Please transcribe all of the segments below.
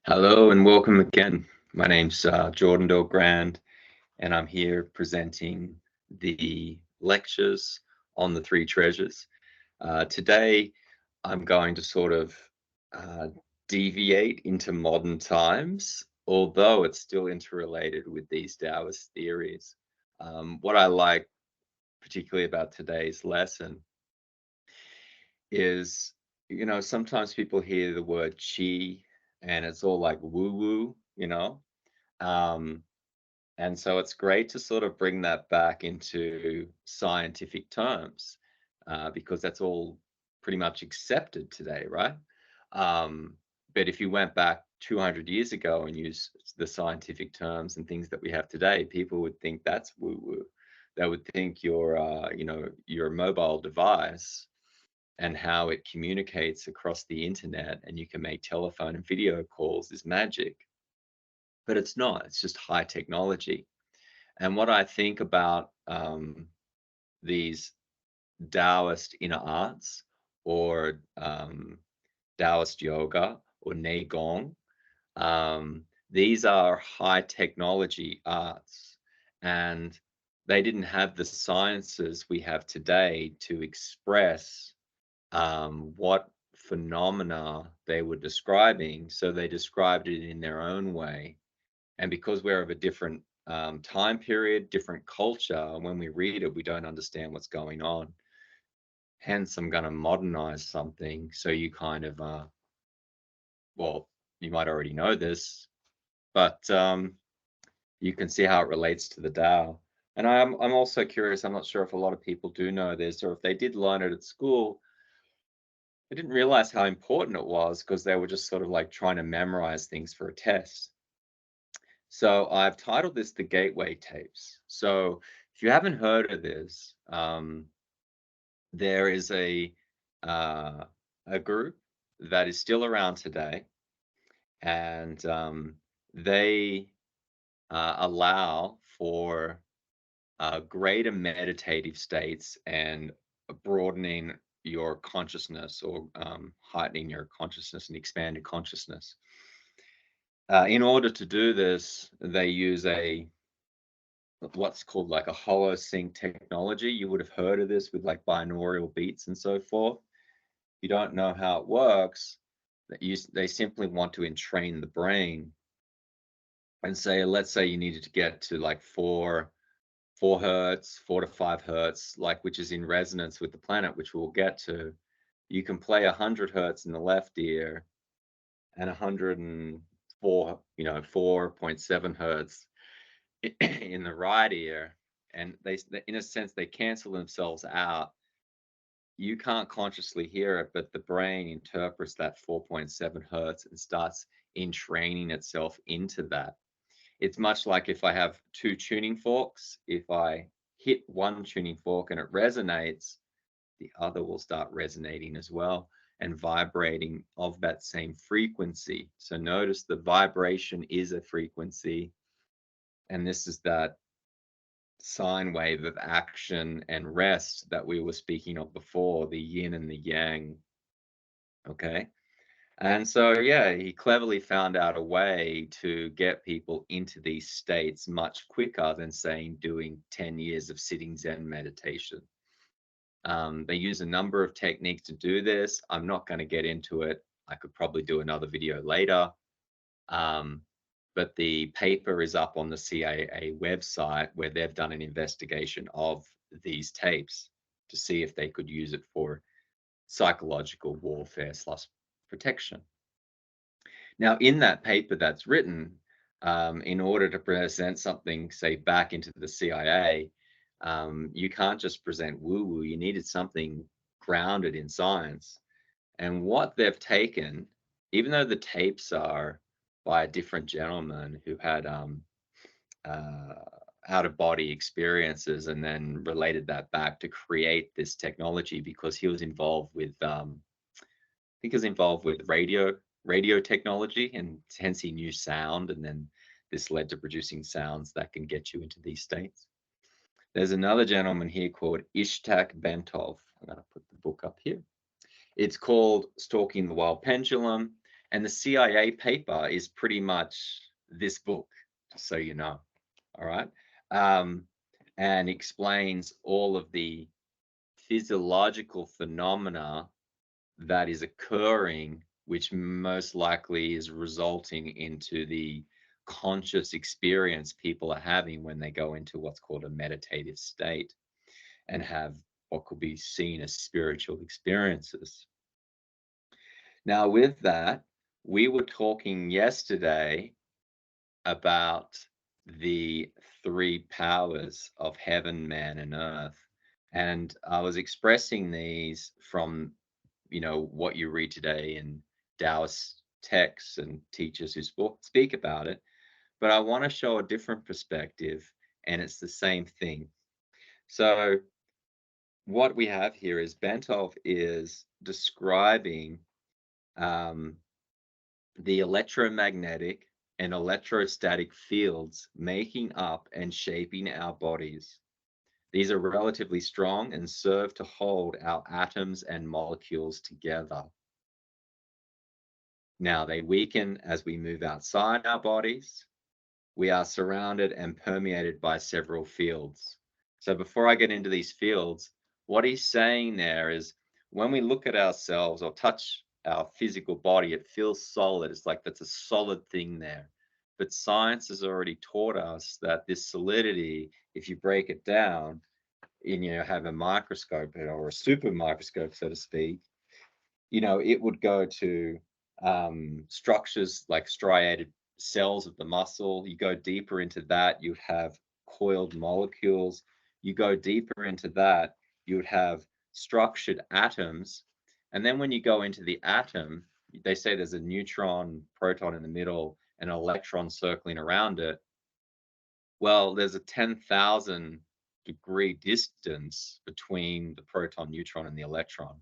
Hello and welcome again. My name's Jordan Grand, and I'm here presenting the lectures on the three treasures. Today, I'm going to sort of uh, deviate into modern times, although it's still interrelated with these Taoist theories. What I like particularly about today's lesson is, sometimes people hear the word chi and it's all like woo woo. Um, and so it's great to sort of bring that back into scientific terms because that's all pretty much accepted today, right? Um, but if you went back 200 years ago and used the scientific terms and things that we have today, people would think that's woo woo. They would think your mobile device and how it communicates across the internet and you can make telephone and video calls is magic. But it's not, it's just high technology. And what I think about these Taoist inner arts or Taoist yoga or Neigong, these are high technology arts. And they didn't have the sciences we have today to express what phenomena they were describing. So they described it in their own way. And because we're of a different time period, different culture, when we read it, we don't understand what's going on. Hence, I'm going to modernize something. So you kind of, well, you might already know this, but you can see how it relates to the Tao. And I'm also curious, I'm not sure if a lot of people do know this, or if they did learn it at school, I didn't realize how important it was because they were just sort of like trying to memorize things for a test. So I've titled this the Gateway Tapes. So if you haven't heard of this, there is uh, a group that is still around today, and they allow for greater meditative states and broadening your consciousness or heightening your consciousness and expanded consciousness. In order to do this, they use what's called like a hollow sync technology. You would have heard of this with like binaural beats and so forth. If you don't know how it works, they simply want to entrain the brain and say, let's say you needed to get to like four hertz, 4 to 5 hertz, like which is in resonance with the planet, which we'll get to. You can play 100 hertz in the left ear and 104, 4.7 hertz in the right ear, and in a sense, they cancel themselves out. You can't consciously hear it, but the brain interprets that 4.7 hertz and starts entraining itself into that. It's much like if I have two tuning forks, if I hit one tuning fork and it resonates, the other will start resonating as well and vibrating of that same frequency. So notice the vibration is a frequency, and this is that sine wave of action and rest that we were speaking of before, the yin and the yang. Okay. And so, yeah, he cleverly found out a way to get people into these states much quicker than saying doing 10 years of sitting Zen meditation. They use a number of techniques to do this. I'm not going to get into it. I could probably do another video later. Um, but the paper is up on the CIA website where they've done an investigation of these tapes to see if they could use it for psychological warfare slash protection. Now, in that paper that's written, in order to present something, say, back into the CIA, you can't just present woo-woo. You needed something grounded in science. And what they've taken, even though the tapes are by a different gentleman who had uh, out-of-body experiences and then related that back to create this technology because he was involved with, I think he was involved with radio technology, and hence he knew sound, and then this led to producing sounds that can get you into these states. There's another gentleman here called Ishtak Bentov. I'm going to put the book up here. It's called Stalking the Wild Pendulum. And the CIA paper is pretty much this book, just so you know. All right. Um, and explains all of the physiological phenomena that is occurring, which most likely is resulting into the conscious experience people are having when they go into what's called a meditative state and have what could be seen as spiritual experiences. Now, with that, we were talking yesterday about the three powers of heaven, man, and earth. And I was expressing these from, what you read today in Taoist texts and teachers who speak about it. But I want to show a different perspective, and it's the same thing. So, what we have here is Bentov is describing um, the electromagnetic and electrostatic fields making up and shaping our bodies. These are relatively strong and serve to hold our atoms and molecules together. Now, they weaken as we move outside our bodies. We are surrounded and permeated by several fields. So, before I get into these fields, what he's saying there is when we look at ourselves or touch our physical body, it feels solid. It's like that's a solid thing there. But science has already taught us that this solidity, if you break it down, and have a microscope or a super microscope, so to speak, it would go to structures like striated cells of the muscle. You go deeper into that, you'd have coiled molecules. You go deeper into that, you would have structured atoms. And then when you go into the atom, they say there's a neutron, proton in the middle, and an electron circling around it. Well, there's a 10,000 degree distance between the proton, neutron, and the electron.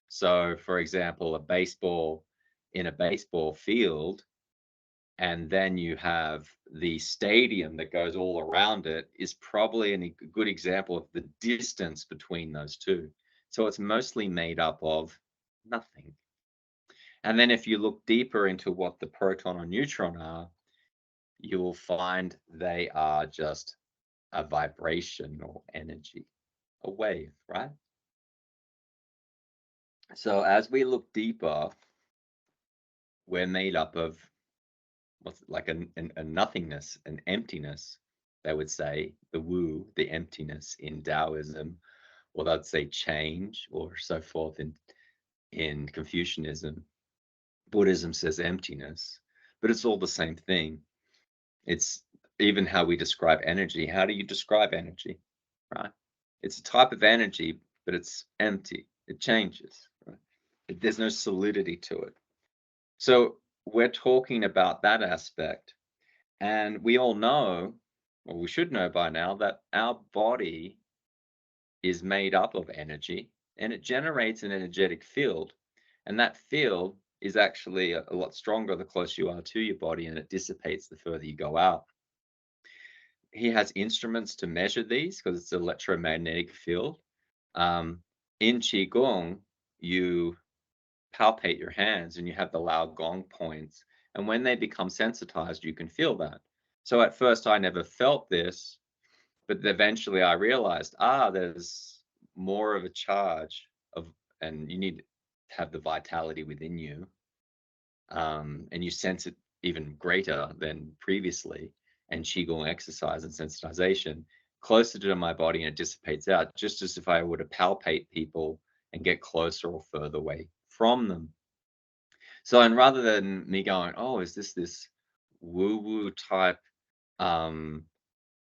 So, for example, a baseball in a baseball field, and then you have the stadium that goes all around it, is probably a good example of the distance between those two. So, it's mostly made up of nothing. And then, if you look deeper into what the proton or neutron are, you will find they are just a vibration or energy, a wave, right? So as we look deeper, we're made up of what's like a nothingness, an emptiness, they would say, the wu, the emptiness in Taoism, or they'd say change or so forth in Confucianism. Buddhism says emptiness, but it's all the same thing. It's even how we describe energy. How do you describe energy, right? It's a type of energy, but it's empty. It changes, right? There's no solidity to it. So we're talking about that aspect. And we all know, or we should know by now, that our body is made up of energy and it generates an energetic field. And that field is actually a lot stronger the closer you are to your body, and it dissipates the further you go out. He has instruments to measure these because it's an electromagnetic field. In Qigong, you palpate your hands and you have the Lao Gong points. And when they become sensitized, you can feel that. So at first, I never felt this, but eventually I realized, there's more of a charge and you need to have the vitality within you, and you sense it even greater than previously. And qigong exercise and sensitization closer to my body, and it dissipates out, just as if I were to palpate people and get closer or further away from them. So, and rather than me going, oh, is this woo woo type um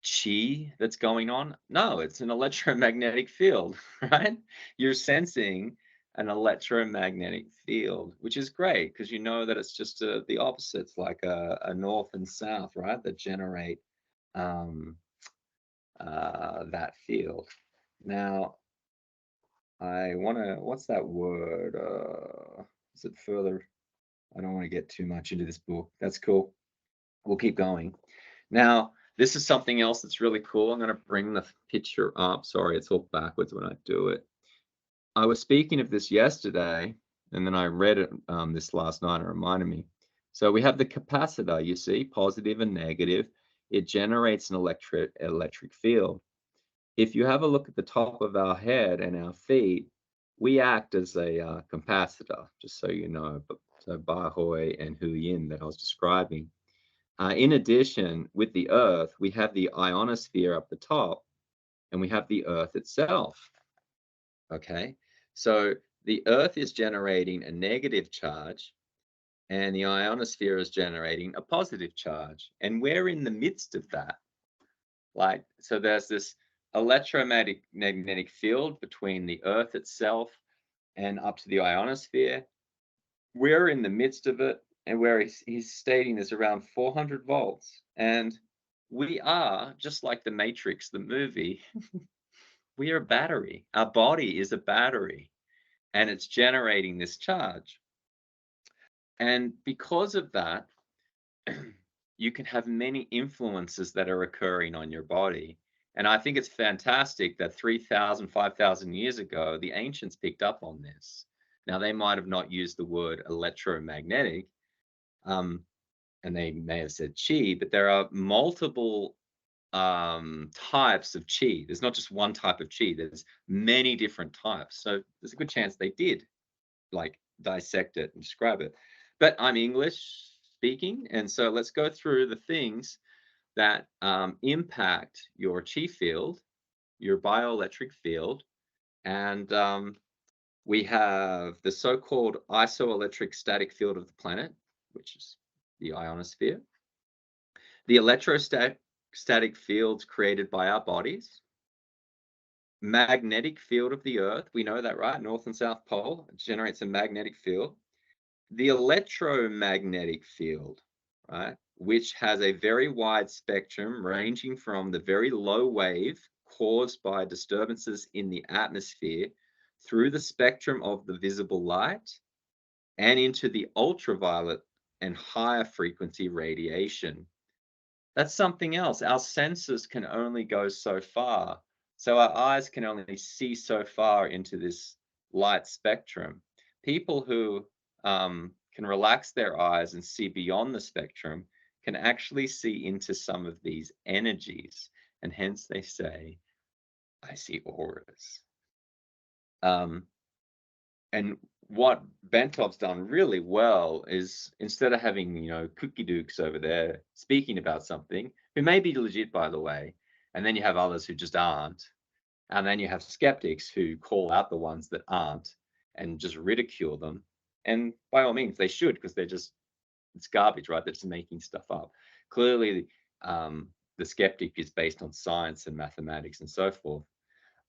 chi that's going on? No, it's an electromagnetic field, right? You're sensing an electromagnetic field, which is great because you know that it's just the opposites, like a north and south, right? That generate um, that field. Now, I want to, what's that word? Is it further? I don't want to get too much into this book. That's cool. We'll keep going. Now, this is something else that's really cool. I'm going to bring the picture up. Sorry, it's all backwards when I do it. I was speaking of this yesterday, and then I read it this last night. It reminded me. So we have the capacitor, you see, positive and negative. It generates an electric field. If you have a look at the top of our head and our feet, we act as a capacitor, just so you know. But so Bahoy and Hu Yin that I was describing. In addition, with the Earth, we have the ionosphere up the top, and we have the Earth itself. Okay, so the Earth is generating a negative charge, and the ionosphere is generating a positive charge, and we're in the midst of that. Like, so there's this electromagnetic field between the Earth itself and up to the ionosphere. We're in the midst of it, and where he's stating is around 400 volts. And we are, just like the Matrix, the movie, we are a battery. Our body is a battery, and it's generating this charge. And because of that, you can have many influences that are occurring on your body. And I think it's fantastic that 3,000, 5,000 years ago, the ancients picked up on this. Now, they might have not used the word electromagnetic, um, and they may have said chi, but there are multiple types of chi. There's not just one type of chi, there's many different types. So there's a good chance they did like dissect it and describe it. But I'm English speaking, and so let's go through the things that impact your chi field, your bioelectric field, and we have the so-called isoelectric static field of the planet, which is the ionosphere, the electrostatic fields created by our bodies, magnetic field of the Earth, we know that, right? North and South Pole, it generates a magnetic field. The electromagnetic field, right, which has a very wide spectrum ranging from the very low wave caused by disturbances in the atmosphere through the spectrum of the visible light and into the ultraviolet and higher frequency radiation. That's something else. Our senses can only go so far. So our eyes can only see so far into this light spectrum. People who can relax their eyes and see beyond the spectrum can actually see into some of these energies. And hence they say, I see auras. And what Bentov's done really well is instead of having, cookie dukes over there speaking about something, who may be legit, by the way, and then you have others who just aren't, and then you have skeptics who call out the ones that aren't and just ridicule them. And by all means, they should, because it's garbage, right? They're just making stuff up. Clearly, the skeptic is based on science and mathematics and so forth.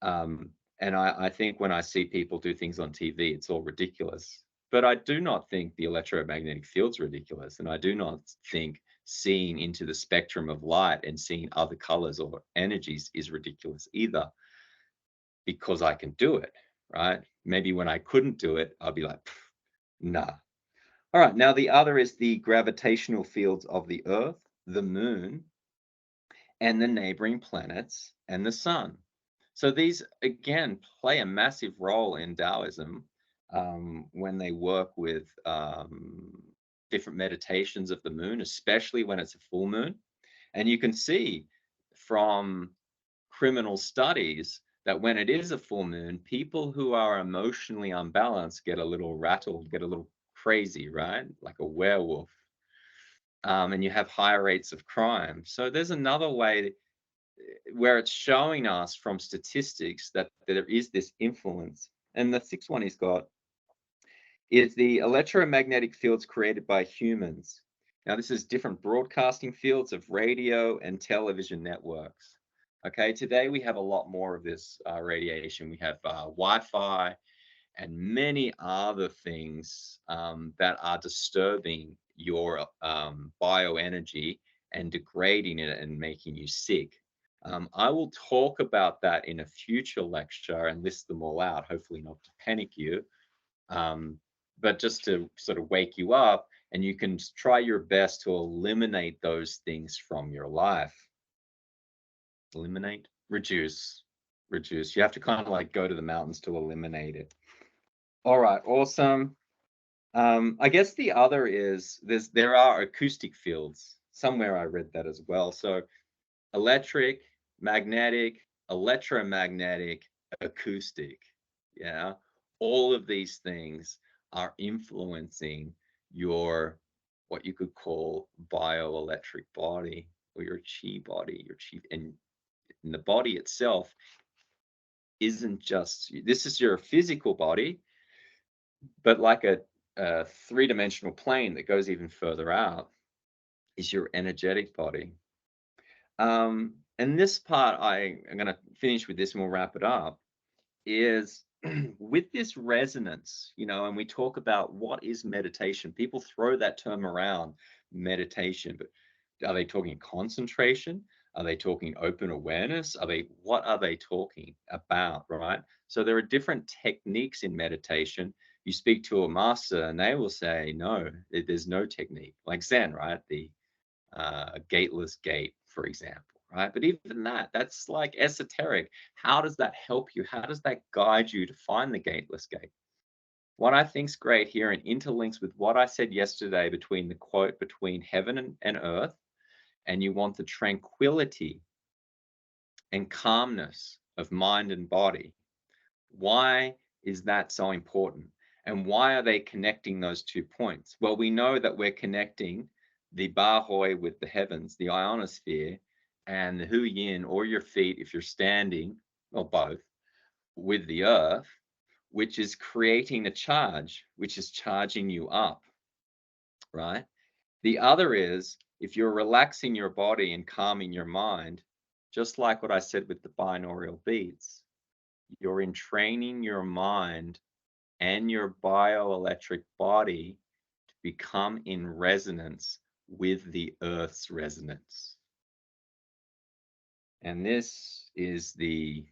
Um, and I think when I see people do things on TV, it's all ridiculous. But I do not think the electromagnetic field's ridiculous. And I do not think seeing into the spectrum of light and seeing other colors or energies is ridiculous either, because I can do it, right? Maybe when I couldn't do it, I'll be like, nah. All right. Now, the other is the gravitational fields of the Earth, the moon, and the neighboring planets and the sun. So these, again, play a massive role in Taoism when they work with different meditations of the moon, especially when it's a full moon. And you can see from criminal studies that when it is a full moon, people who are emotionally unbalanced get a little rattled, get a little crazy, right? Like a werewolf. And you have higher rates of crime. So there's another way where it's showing us from statistics that there is this influence. And the sixth one he's got is the electromagnetic fields created by humans. Now, this is different broadcasting fields of radio and television networks. Okay, today we have a lot more of this radiation. We have Wi-Fi and many other things that are disturbing your bioenergy and degrading it and making you sick. I will talk about that in a future lecture and list them all out, hopefully not to panic you, but just to sort of wake you up, and you can try your best to eliminate those things from your life. Eliminate, reduce, reduce. You have to kind of like go to the mountains to eliminate it. All right, awesome. I guess the other is there are acoustic fields. Somewhere I read that as well. So electric, magnetic, electromagnetic, acoustic. Yeah. All of these things are influencing your what you could call bioelectric body or your chi body, your chi and the body itself isn't just this is your physical body, but like a three-dimensional plane that goes even further out is your energetic body. And this part I'm going to finish with this and we'll wrap it up is with this resonance, and we talk about what is meditation. People throw that term around, meditation, but are they talking concentration? Are they talking open awareness? What are they talking about, right? So there are different techniques in meditation. You speak to a master and they will say, no, there's no technique. Like Zen, right? The gateless gate, for example, right? But even that's like esoteric. How does that help you? How does that guide you to find the gateless gate? What I think's great here and interlinks with what I said yesterday between the quote between heaven and earth, and you want the tranquility and calmness of mind and body. Why is that so important? And why are they connecting those 2 points? Well, we know that we're connecting the Bahoy with the heavens, the ionosphere, and the Hu Yin, or your feet if you're standing, or both, with the earth, which is creating a charge, which is charging you up, right? The other is if you're relaxing your body and calming your mind, just like what I said with the binaural beats, you're entraining your mind and your bioelectric body to become in resonance with the Earth's resonance. And this is the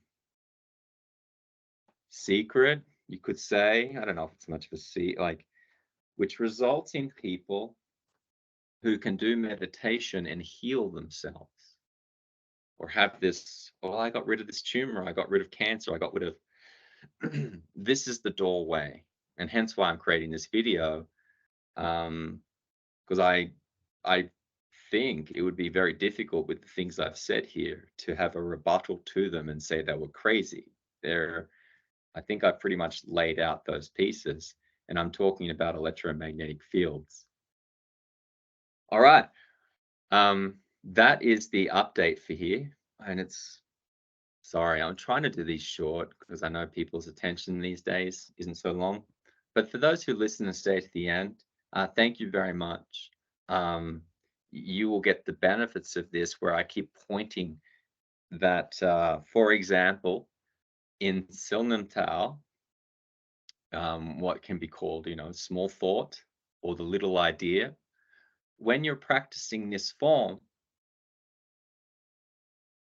secret, you could say. I don't know if it's much of a secret, like, which results in people who can do meditation and heal themselves or have this, oh, I got rid of this tumor, I got rid of cancer, I got rid of this is the doorway. And hence why I'm creating this video. Because I think it would be very difficult with the things I've said here to have a rebuttal to them and say they were crazy. They're I think I've pretty much laid out those pieces, and I'm talking about electromagnetic fields. All right. That is the update for here, and it's sorry, I'm trying to do these short because I know people's attention these days isn't so long. But for those who listen and stay to the end, thank you very much. Um, you will get the benefits of this where I keep pointing that, for example, in Silnan Tao, what can be called, small thought or the little idea, when you're practicing this form,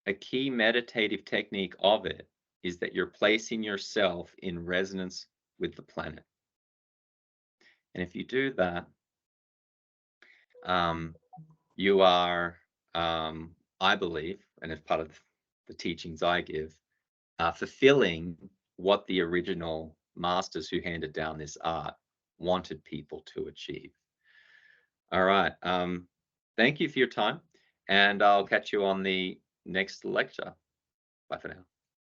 a key meditative technique of it is that you're placing yourself in resonance with the planet. And if you do that, um, you are, I believe, and as part of the teachings I give, fulfilling what the original masters who handed down this art wanted people to achieve. All right. Thank you for your time, and I'll catch you on the next lecture. Bye for now.